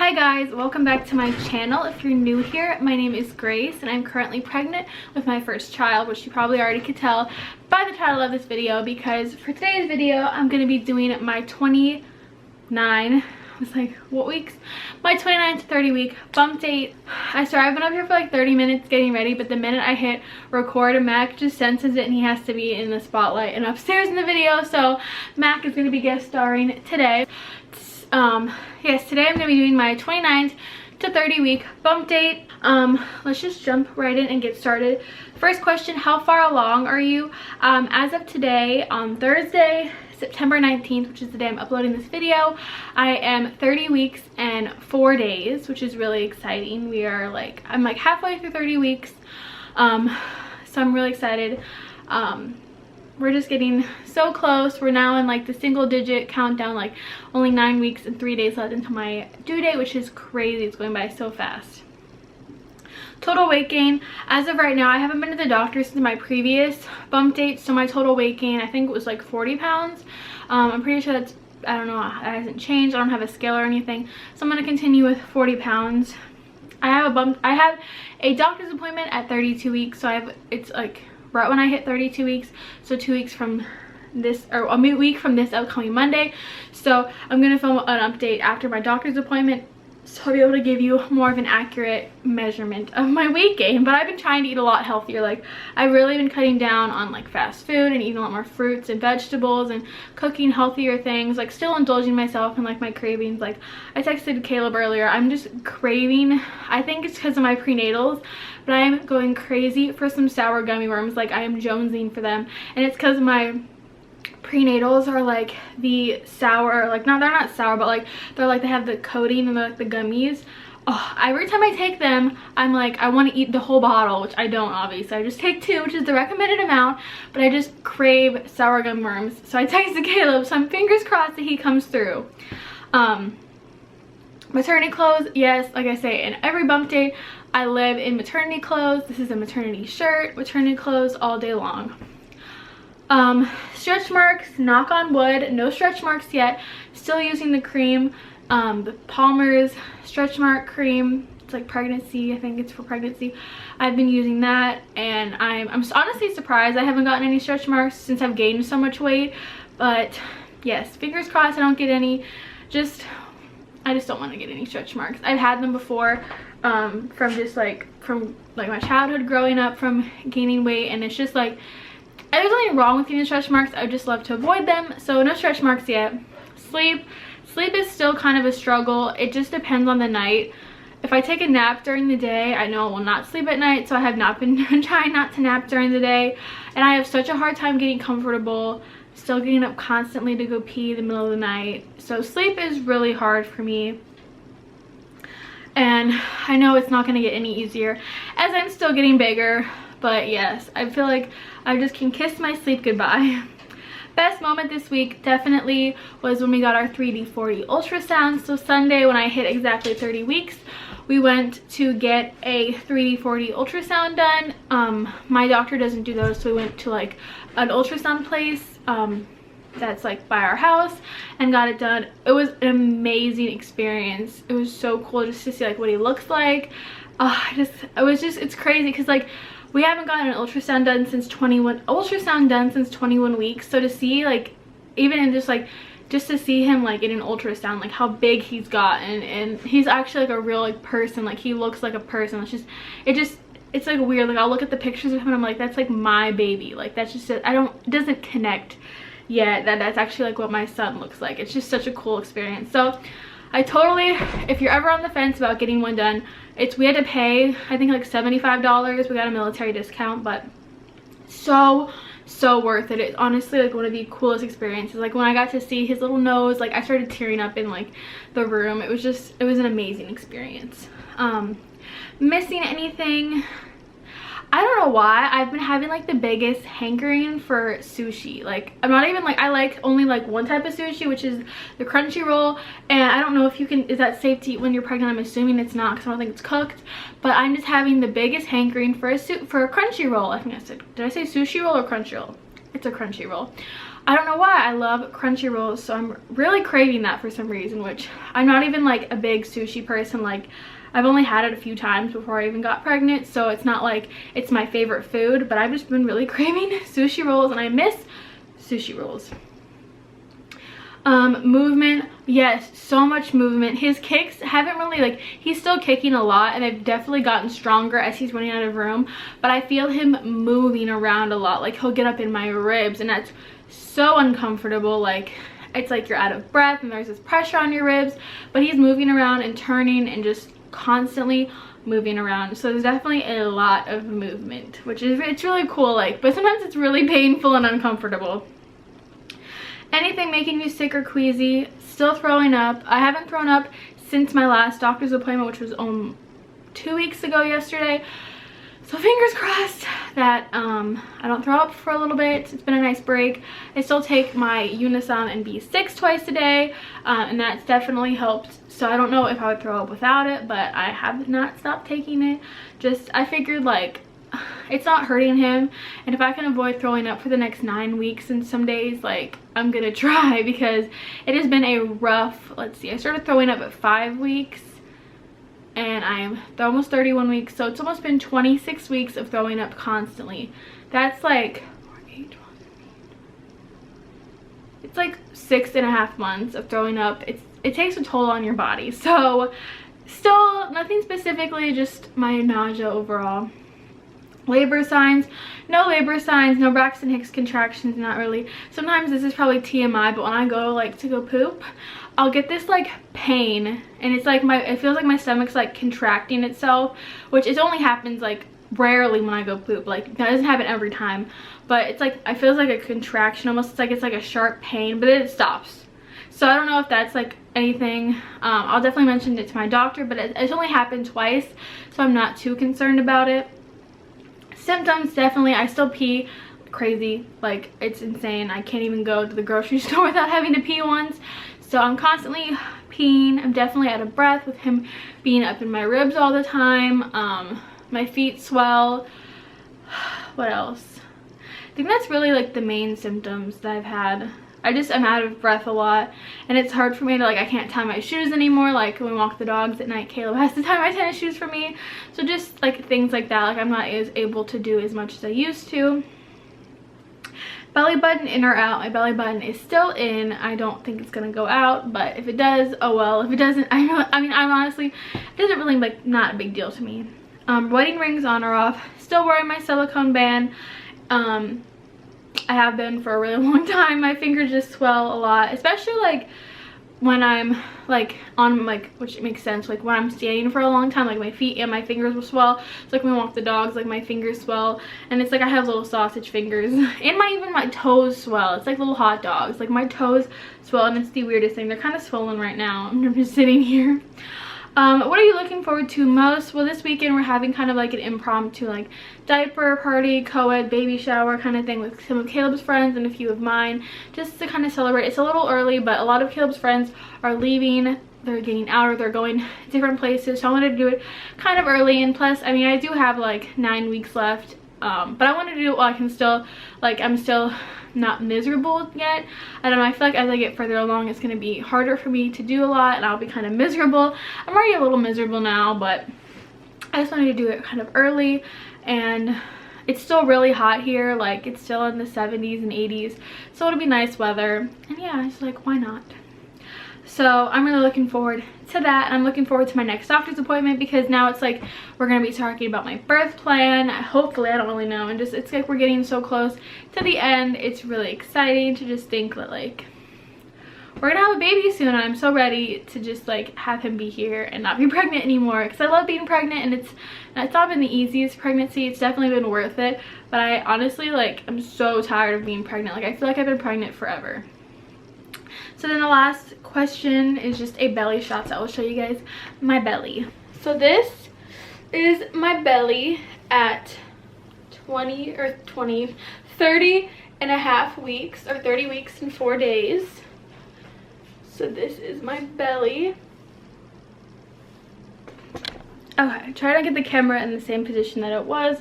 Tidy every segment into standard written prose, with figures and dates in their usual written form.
Hi guys, welcome back to my channel. If you're new here, my name is Grace and I'm currently pregnant with my first child, which you probably already could tell by the title of this video, because for today's video I'm going to be doing my 29 my 29 to 30 week bump date. I swear I've been up here for like 30 minutes getting ready, but the minute I hit record, Mac just senses it and he has to be in the spotlight and upstairs in the video. So Mac is going to be guest starring today. Yes, today I'm going to be doing my 29 to 30 week bump date. Let's just jump right in and get started. First question, how far along are you? As of today, on Thursday, September 19th, which is the day I'm uploading this video, I am 30 weeks and 4 days, which is really exciting. I'm like halfway through 30 weeks, so I'm really excited. We're just getting so close. We're now in like the single digit countdown, like only 9 weeks and 3 days left until my due date, which is crazy. It's going by so fast. Total weight gain, as of right now, I haven't been to the doctor since my previous bump date, so my total weight gain, I think it was like 40 pounds. I'm pretty sure that's, I don't know, it hasn't changed. I don't have a scale or anything, so I'm going to continue with 40 pounds. I have a doctor's appointment at 32 weeks, so it's like right when I hit 32 weeks, so 2 weeks from this, or a week from this upcoming Monday. So I'm going to film an update after my doctor's appointment, so I'll be able to give you more of an accurate measurement of my weight gain. But I've been trying to eat a lot healthier. Like, I've really been cutting down on like fast food and eating a lot more fruits and vegetables and cooking healthier things, like still indulging myself in like my cravings. Like, I texted Caleb earlier, I'm just craving, I think it's because of my prenatals, but I am going crazy for some sour gummy worms. Like, I am jonesing for them, and it's because my prenatals are like the sour, like, no, they're not sour, but like they're like, they have the coating and the gummies. Oh, every time I take them, I'm like, I want to eat the whole bottle, which I don't, obviously. I just take 2, which is the recommended amount, but I just crave sour gum worms. So I texted Caleb, so I'm fingers crossed that he comes through. Maternity clothes, yes, like I say, in every bump date, I live in maternity clothes. This is a maternity shirt, maternity clothes all day long. Stretch marks, knock on wood, no stretch marks yet. Still using the cream, the Palmer's stretch mark cream. It's like pregnancy, I think it's for pregnancy. I've been using that, and I'm honestly surprised I haven't gotten any stretch marks since I've gained so much weight. But yes, fingers crossed I don't get any. I just don't want to get any stretch marks. I've had them before, from my childhood growing up, from gaining weight, and it's just like, there's nothing wrong with getting stretch marks. I would just love to avoid them. So no stretch marks yet. Sleep is still kind of a struggle. It just depends on the night. If I take a nap during the day, I know I will not sleep at night, so I have not been trying not to nap during the day, and I have such a hard time getting comfortable, still getting up constantly to go pee in the middle of the night. So sleep is really hard for me, and I know it's not going to get any easier as I'm still getting bigger. But yes, I feel like I just can kiss my sleep goodbye. Best moment this week definitely was when we got our 3D/4D ultrasound. So Sunday, when I hit exactly 30 weeks, we went to get a 3D/4D ultrasound done. My doctor doesn't do those, so we went to like an ultrasound place that's like by our house and got it done. It was an amazing experience. It was so cool just to see like what he looks like. It's crazy because like, we haven't gotten an ultrasound done since 21 weeks. So to see like, even in just to see him like in an ultrasound, like how big he's gotten, and he's actually like a real like person, like he looks like a person. It's like weird. Like, I'll look at the pictures of him and I'm like, that's like my baby. Like, that's just, it doesn't connect yet that that's actually like what my son looks like. It's just such a cool experience. So I totally, if you're ever on the fence about getting one done, we had to pay, I think, like $75. We got a military discount, but so worth it. It's honestly like one of the coolest experiences. Like, when I got to see his little nose, like I started tearing up in like the room. It was an amazing experience. Missing anything? I don't know why I've been having like the biggest hankering for sushi. Like, I'm not even like, I like only like one type of sushi, which is the crunchy roll, and I don't know if you can, is that safe to eat when you're pregnant? I'm assuming it's not, because I don't think it's cooked. But I'm just having the biggest hankering for a crunchy roll. I think I said, did I say sushi roll or crunchy roll? It's a crunchy roll. I don't know why, I love crunchy rolls, so I'm really craving that for some reason, which I'm not even like a big sushi person. Like, I've only had it a few times before I even got pregnant, so it's not like it's my favorite food, but I've just been really craving sushi rolls, and I miss sushi rolls. Movement, yes, so much movement. His kicks haven't really, like, he's still kicking a lot, and they've definitely gotten stronger as he's running out of room, but I feel him moving around a lot. Like, he'll get up in my ribs, and that's so uncomfortable. Like, it's like you're out of breath and there's this pressure on your ribs, but he's moving around and turning and just constantly moving around. So there's definitely a lot of movement, which is, it's really cool, like, but sometimes it's really painful and uncomfortable. Anything making you sick or queasy? Still throwing up. I haven't thrown up since my last doctor's appointment, which was 2 weeks ago yesterday. So fingers crossed that I don't throw up for a little bit. It's been a nice break. I still take my Ultrasound and B6 twice a day, and that's definitely helped. So I don't know if I would throw up without it, but I have not stopped taking it. Just, I figured, like, it's not hurting him, and if I can avoid throwing up for the next 9 weeks and some days, like, I'm gonna try, because it has been a rough, let's see, I started throwing up at 5 weeks, and I'm almost 31 weeks, so it's almost been 26 weeks of throwing up constantly. That's like 8, 12, it's like 6.5 months of throwing up. It takes a toll on your body. So still nothing specifically, just my nausea overall. Labor signs, no labor signs, no Braxton Hicks contractions, not really. Sometimes this is probably TMI, but when I go like to go poop, I'll get this like pain, and it's like it feels like my stomach's like contracting itself, which it only happens like rarely when I go poop. Like, that doesn't happen every time, but it's like, it feels like a contraction almost. It's like a sharp pain, but then it stops. So I don't know if that's like anything. I'll definitely mention it to my doctor, but it's only happened twice, so I'm not too concerned about it. Symptoms, definitely, I still pee crazy, like, it's insane. I can't even go to the grocery store without having to pee once. So I'm constantly peeing. I'm definitely out of breath with him being up in my ribs all the time. My feet swell. What else? I think that's really like the main symptoms that I've had. I'm out of breath a lot, and it's hard for me to, like, I can't tie my shoes anymore. Like, when we walk the dogs at night, Caleb has to tie my tennis shoes for me. So just like things like that, like I'm not as able to do as much as I used to. Belly button in or out? My belly button is still in. I don't think it's gonna go out, but if it does, oh well. If it doesn't, I mean, I'm honestly, it doesn't really, like, not a big deal to me. Wedding rings on or off? Still wearing my silicone band. I have been for a really long time. My fingers just swell a lot, especially like when I'm like on, like, which makes sense, like when I'm standing for a long time, like my feet and my fingers will swell. It's like when we walk the dogs, like my fingers swell, and it's like I have little sausage fingers, and even my toes swell. It's like little hot dogs. Like, my toes swell, and it's the weirdest thing. They're kind of swollen right now. I'm just sitting here. What are you looking forward to most? Well, this weekend we're having kind of like an impromptu, like, diaper party, co-ed, baby shower kind of thing with some of Caleb's friends and a few of mine, just to kind of celebrate. It's a little early, but a lot of Caleb's friends are leaving. They're getting out, or they're going different places, so I wanted to do it kind of early. And plus, I mean, I do have like 9 weeks left, but I wanted to do it while I can still, like, I'm still not miserable yet. I don't know, I feel like as I get further along, it's going to be harder for me to do a lot, and I'll be kind of miserable. I'm already a little miserable now, but I just wanted to do it kind of early. And it's still really hot here, like it's still in the 70s and 80s, so it'll be nice weather. And yeah, it's like, why not? So I'm really looking forward to that, and I'm looking forward to my next doctor's appointment, because now it's like we're going to be talking about my birth plan. Hopefully, I don't really know, and just, it's like we're getting so close to the end. It's really exciting to just think that, like, we're gonna have a baby soon, and I'm so ready to just like have him be here and not be pregnant anymore, because I love being pregnant, and it's not been the easiest pregnancy. It's definitely been worth it, but I honestly, like, I'm so tired of being pregnant. Like, I feel like I've been pregnant forever. So then the last question is just a belly shot, so I will show you guys my belly. So this is my belly at 30 and a half weeks, or 30 weeks and 4 days. So this is my belly. Okay, try to get the camera in the same position that it was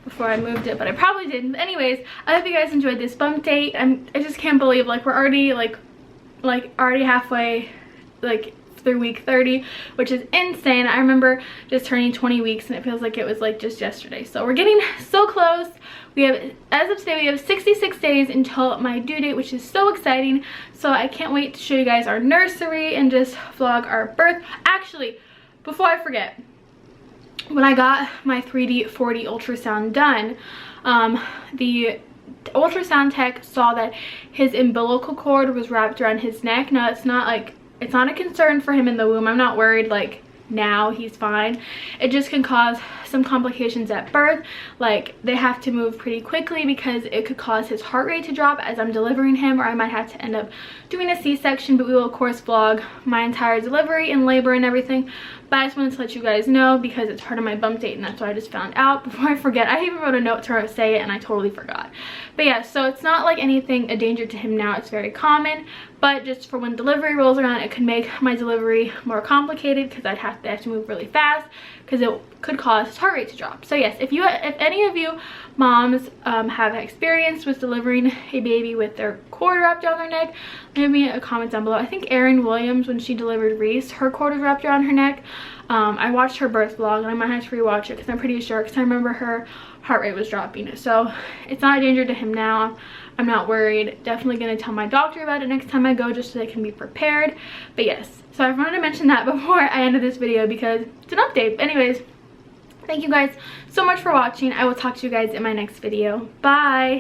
before I moved it, but I probably didn't. But anyways, I hope you guys enjoyed this bump date. I just can't believe like we're already already halfway like through week 30, which is insane. I remember just turning 20 weeks and it feels like it was like just yesterday. So we're getting so close. We have, as of today, we have 66 days until my due date, which is so exciting. So I can't wait to show you guys our nursery and just vlog our birth. Actually, before I forget, when I got my 3D 4D ultrasound done, the ultrasound tech saw that his umbilical cord was wrapped around his neck. Now it's not a concern for him in the womb. I'm not worried, like now he's fine. It just can cause some complications at birth, like they have to move pretty quickly because it could cause his heart rate to drop as I'm delivering him, or I might have to end up doing a C-section. But we will of course vlog my entire delivery and labor and everything. But I just wanted to let you guys know because it's part of my bump date and that's what I just found out. Before I forget, I even wrote a note to her to say it and I totally forgot. But yeah, so it's not like anything a danger to him now. It's very common, but just for when delivery rolls around, it could make my delivery more complicated because they have to move really fast because it could cause his heart rate to drop. So yes, if any of you moms have experience with delivering a baby with their cord wrapped around their neck, leave me a comment down below. I think Erin Williams, when she delivered Reese, her cord was wrapped around her neck. I watched her birth vlog and I might have to rewatch it because I'm pretty sure, because I remember her heart rate was dropping. So it's not a danger to him now. I'm not worried. Definitely going to tell my doctor about it next time I go just so they can be prepared. But yes, so I wanted to mention that before I ended this video because it's an update. Anyways, thank you guys so much for watching. I will talk to you guys in my next video. Bye!